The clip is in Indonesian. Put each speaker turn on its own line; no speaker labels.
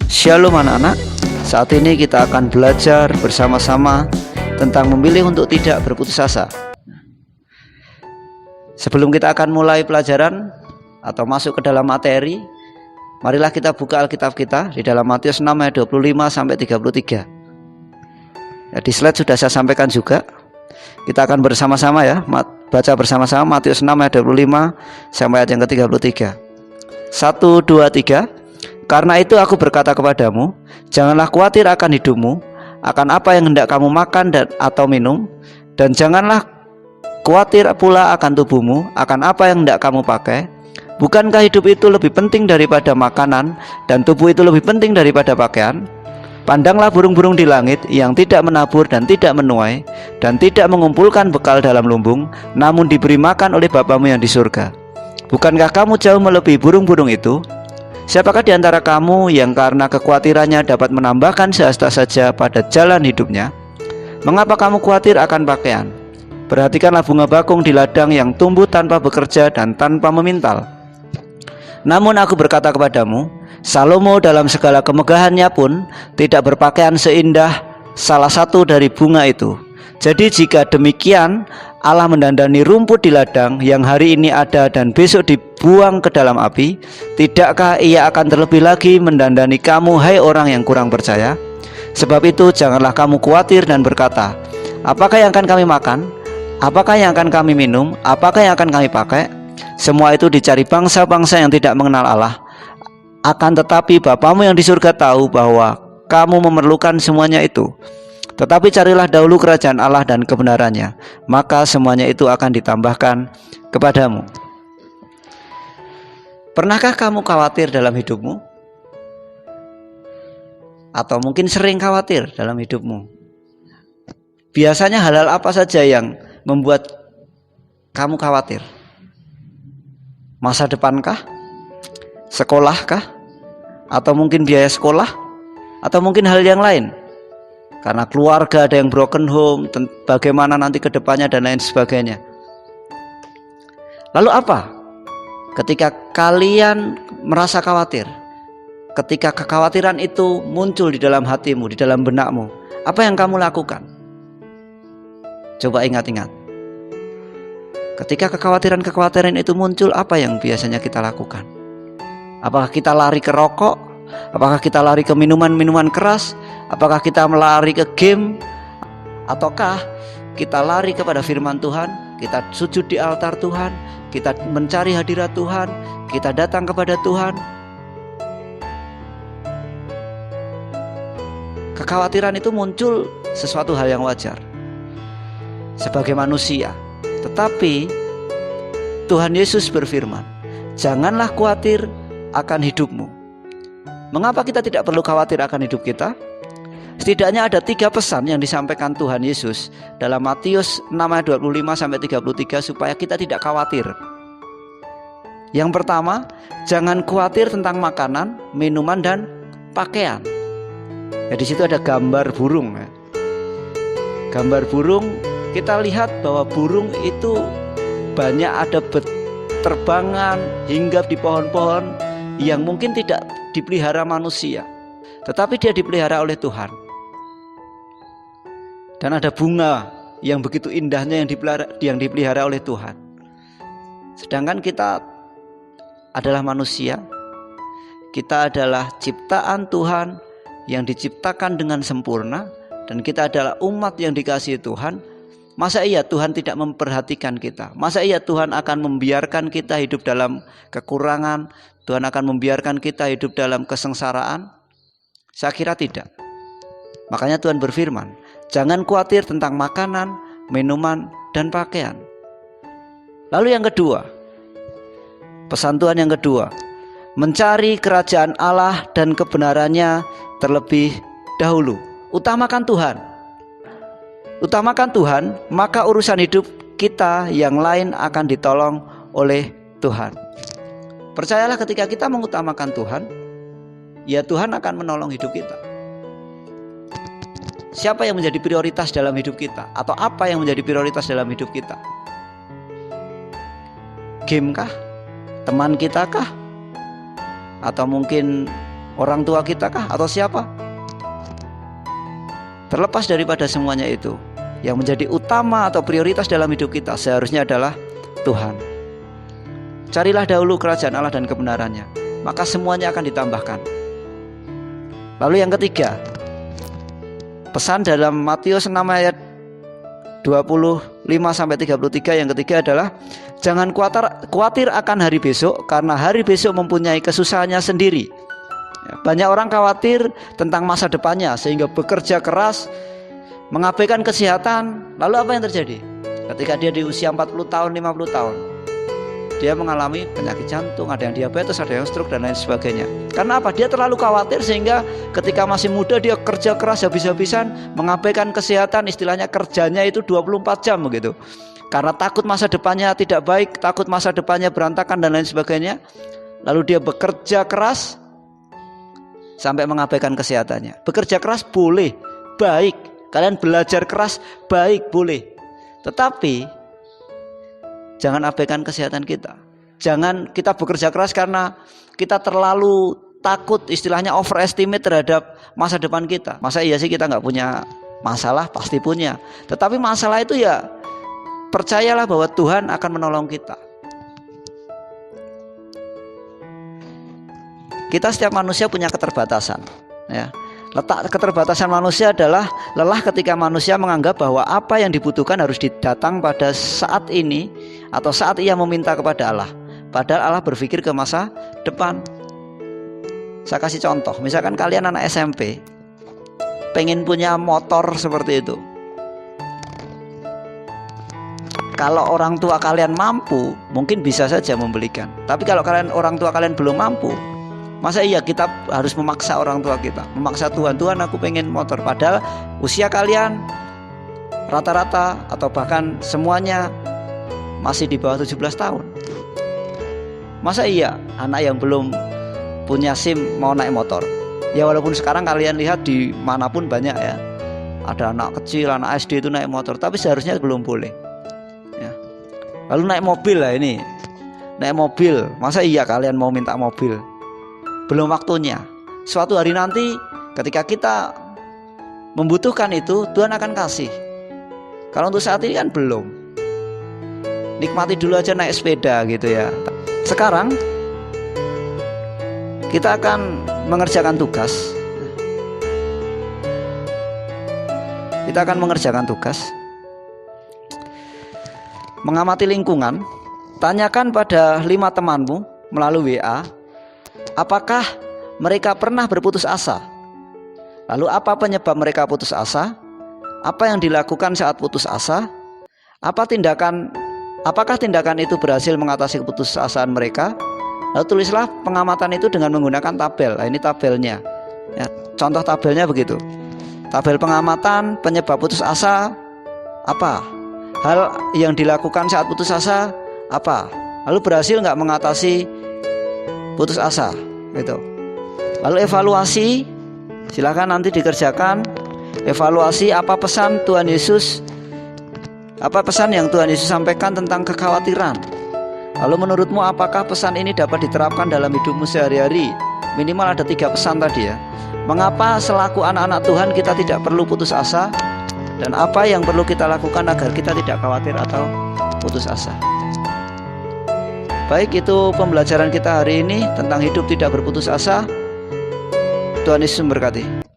Shalom anak-anak, saat ini kita akan belajar bersama-sama tentang memilih untuk tidak berputus asa. Sebelum kita akan mulai pelajaran atau masuk ke dalam materi, marilah kita buka Alkitab kita di dalam Matius 6 ayat 25 sampai 33. Ya, di slide sudah saya sampaikan juga. Kita akan bersama-sama ya, baca bersama-sama Matius 6 ayat 25 sampai ayat yang ke-33. 1, 2, 3. Karena itu aku berkata kepadamu, janganlah khawatir akan hidupmu, akan apa yang hendak kamu makan atau minum, dan janganlah khawatir pula akan tubuhmu, akan apa yang hendak kamu pakai. Bukankah hidup itu lebih penting daripada makanan, dan tubuh itu lebih penting daripada pakaian? Pandanglah burung-burung di langit yang tidak menabur dan tidak menuai, dan tidak mengumpulkan bekal dalam lumbung, namun diberi makan oleh Bapamu yang di surga. Bukankah kamu jauh melebihi burung-burung itu? Siapakah di antara kamu yang karena kekhawatirannya dapat menambahkan sehasta saja pada jalan hidupnya? Mengapa kamu khawatir akan pakaian? Perhatikanlah bunga bakung di ladang yang tumbuh tanpa bekerja dan tanpa memintal. Namun aku berkata kepadamu, Salomo dalam segala kemegahannya pun tidak berpakaian seindah salah satu dari bunga itu. Jadi jika demikian, Allah mendandani rumput di ladang yang hari ini ada dan besok dibuang ke dalam api, tidakkah Ia akan terlebih lagi mendandani kamu, hai orang yang kurang percaya? Sebab itu janganlah kamu khawatir dan berkata, apakah yang akan kami makan? Apakah yang akan kami minum? Apakah yang akan kami pakai? Semua itu dicari bangsa-bangsa yang tidak mengenal Allah. Akan tetapi Bapamu yang di surga tahu bahwa kamu memerlukan semuanya itu. Tetapi carilah dahulu kerajaan Allah dan kebenarannya, maka semuanya itu akan ditambahkan kepadamu. Pernahkah kamu khawatir dalam hidupmu? Atau mungkin sering khawatir dalam hidupmu? Biasanya hal-hal apa saja yang membuat kamu khawatir? Masa depankah? Sekolahkah? Atau mungkin biaya sekolah? Atau mungkin hal yang lain? Karena keluarga ada yang broken home, bagaimana nanti ke depannya dan lain sebagainya. Lalu apa? Ketika kalian merasa khawatir, ketika kekhawatiran itu muncul di dalam hatimu, di dalam benakmu, apa yang kamu lakukan? Coba ingat-ingat. Ketika kekhawatiran itu muncul, apa yang biasanya kita lakukan? Apakah kita lari ke rokok? Apakah kita lari ke minuman-minuman keras? Apakah kita melari ke game? Ataukah kita lari kepada firman Tuhan? Kita sujud di altar Tuhan, kita mencari hadirat Tuhan, kita datang kepada Tuhan. Kekhawatiran itu muncul sesuatu hal yang wajar sebagai manusia. Tetapi Tuhan Yesus berfirman, janganlah khawatir akan hidupmu. Mengapa kita tidak perlu khawatir akan hidup kita? Setidaknya ada 3 pesan yang disampaikan Tuhan Yesus dalam Matius 6 ayat 25 sampai 33 supaya kita tidak khawatir. Yang pertama, jangan khawatir tentang makanan, minuman dan pakaian. Ya, di situ ada gambar burung. Ya. Gambar burung, kita lihat bahwa burung itu banyak ada terbangan, hinggap di pohon-pohon yang mungkin tidak dipelihara manusia, tetapi dia dipelihara oleh Tuhan. Dan ada bunga yang begitu indahnya yang dipelihara oleh Tuhan. Sedangkan kita adalah manusia, kita adalah ciptaan Tuhan yang diciptakan dengan sempurna, dan kita adalah umat yang dikasihi Tuhan. Masa iya Tuhan tidak memperhatikan kita? Masa iya Tuhan akan membiarkan kita hidup dalam kekurangan? Tuhan akan membiarkan kita hidup dalam kesengsaraan? Saya kira tidak. Makanya Tuhan berfirman, jangan khawatir tentang makanan, minuman, dan pakaian. Lalu yang kedua, pesan Tuhan yang kedua, mencari kerajaan Allah dan kebenarannya terlebih dahulu. Utamakan Tuhan. Utamakan Tuhan, maka urusan hidup kita yang lain akan ditolong oleh Tuhan. Percayalah, ketika kita mengutamakan Tuhan, ya Tuhan akan menolong hidup kita. Siapa yang menjadi prioritas dalam hidup kita? Atau apa yang menjadi prioritas dalam hidup kita? Game kah? Teman kita kah? Atau mungkin Orang tua kita kah? Atau siapa? Terlepas daripada semuanya itu, yang menjadi utama atau prioritas dalam hidup kita seharusnya adalah Tuhan. Carilah dahulu kerajaan Allah dan kebenarannya, maka semuanya akan ditambahkan. Lalu yang ketiga, pesan dalam Matius 6 ayat 25-33 yang ketiga adalah jangan khawatir akan hari besok, karena hari besok mempunyai kesusahannya sendiri. Banyak orang khawatir tentang masa depannya sehingga bekerja keras, mengabaikan kesehatan. Lalu apa yang terjadi? Ketika dia di usia 40 tahun, 50 tahun, dia mengalami penyakit jantung, ada yang diabetes, ada yang stroke dan lain sebagainya. Karena apa? Dia terlalu khawatir sehingga ketika masih muda dia kerja keras habis-habisan, mengabaikan kesehatan, istilahnya kerjanya itu 24 jam begitu. Karena takut masa depannya tidak baik, takut masa depannya berantakan dan lain sebagainya. Lalu dia bekerja keras sampai mengabaikan kesehatannya. Bekerja keras boleh, baik. Kalian belajar keras, baik, boleh. Tetapi jangan abaikan kesehatan kita. Jangan kita bekerja keras karena kita terlalu takut, istilahnya overestimate terhadap masa depan kita. Masa iya sih kita nggak punya masalah? Pasti punya. Tetapi masalah itu ya percayalah bahwa Tuhan akan menolong kita. Kita setiap manusia punya keterbatasan, ya. Letak keterbatasan manusia adalah lelah ketika manusia menganggap bahwa apa yang dibutuhkan harus didatang pada saat ini atau saat ia meminta kepada Allah. Padahal Allah berpikir ke masa depan. Saya kasih contoh, misalkan kalian anak SMP pengen punya motor seperti itu. Kalau orang tua kalian mampu, mungkin bisa saja membelikan. Tapi kalau orang tua kalian belum mampu, masa iya kita harus memaksa orang tua kita, memaksa Tuhan aku pengen motor, padahal usia kalian rata-rata atau bahkan semuanya masih di bawah 17 tahun. Masa iya anak yang belum punya SIM mau naik motor? Ya walaupun sekarang kalian lihat di manapun banyak ya, ada anak kecil, anak SD itu naik motor, tapi seharusnya belum boleh ya. Lalu naik mobil lah ini, naik mobil, masa iya kalian mau minta mobil? Belum waktunya. Suatu hari nanti ketika kita membutuhkan itu, Tuhan akan kasih. Kalau untuk saat ini kan belum. Nikmati dulu aja naik sepeda gitu ya. Sekarang kita akan mengerjakan tugas. Kita akan mengerjakan tugas. Mengamati lingkungan. Tanyakan pada 5 temanmu melalui WA, apakah mereka pernah berputus asa? Lalu apa penyebab mereka putus asa? Apa yang dilakukan saat putus asa? Apakah tindakan itu berhasil mengatasi keputusasaan mereka? Lalu tulislah pengamatan itu dengan menggunakan tabel. Nah, ini tabelnya ya, contoh tabelnya begitu. Tabel pengamatan penyebab putus asa apa? Hal yang dilakukan saat putus asa apa? Lalu berhasil nggak mengatasi putus asa gitu. Lalu evaluasi, silakan nanti dikerjakan. Evaluasi apa pesan Tuhan Yesus, apa pesan yang Tuhan Yesus sampaikan tentang kekhawatiran. Lalu menurutmu apakah pesan ini dapat diterapkan dalam hidupmu sehari-hari? Minimal ada 3 pesan tadi ya. Mengapa selaku anak-anak Tuhan kita tidak perlu putus asa? Dan apa yang perlu kita lakukan agar kita tidak khawatir atau putus asa? Baik, itu pembelajaran kita hari ini tentang hidup tidak berputus asa. Tuhan Yesus memberkati.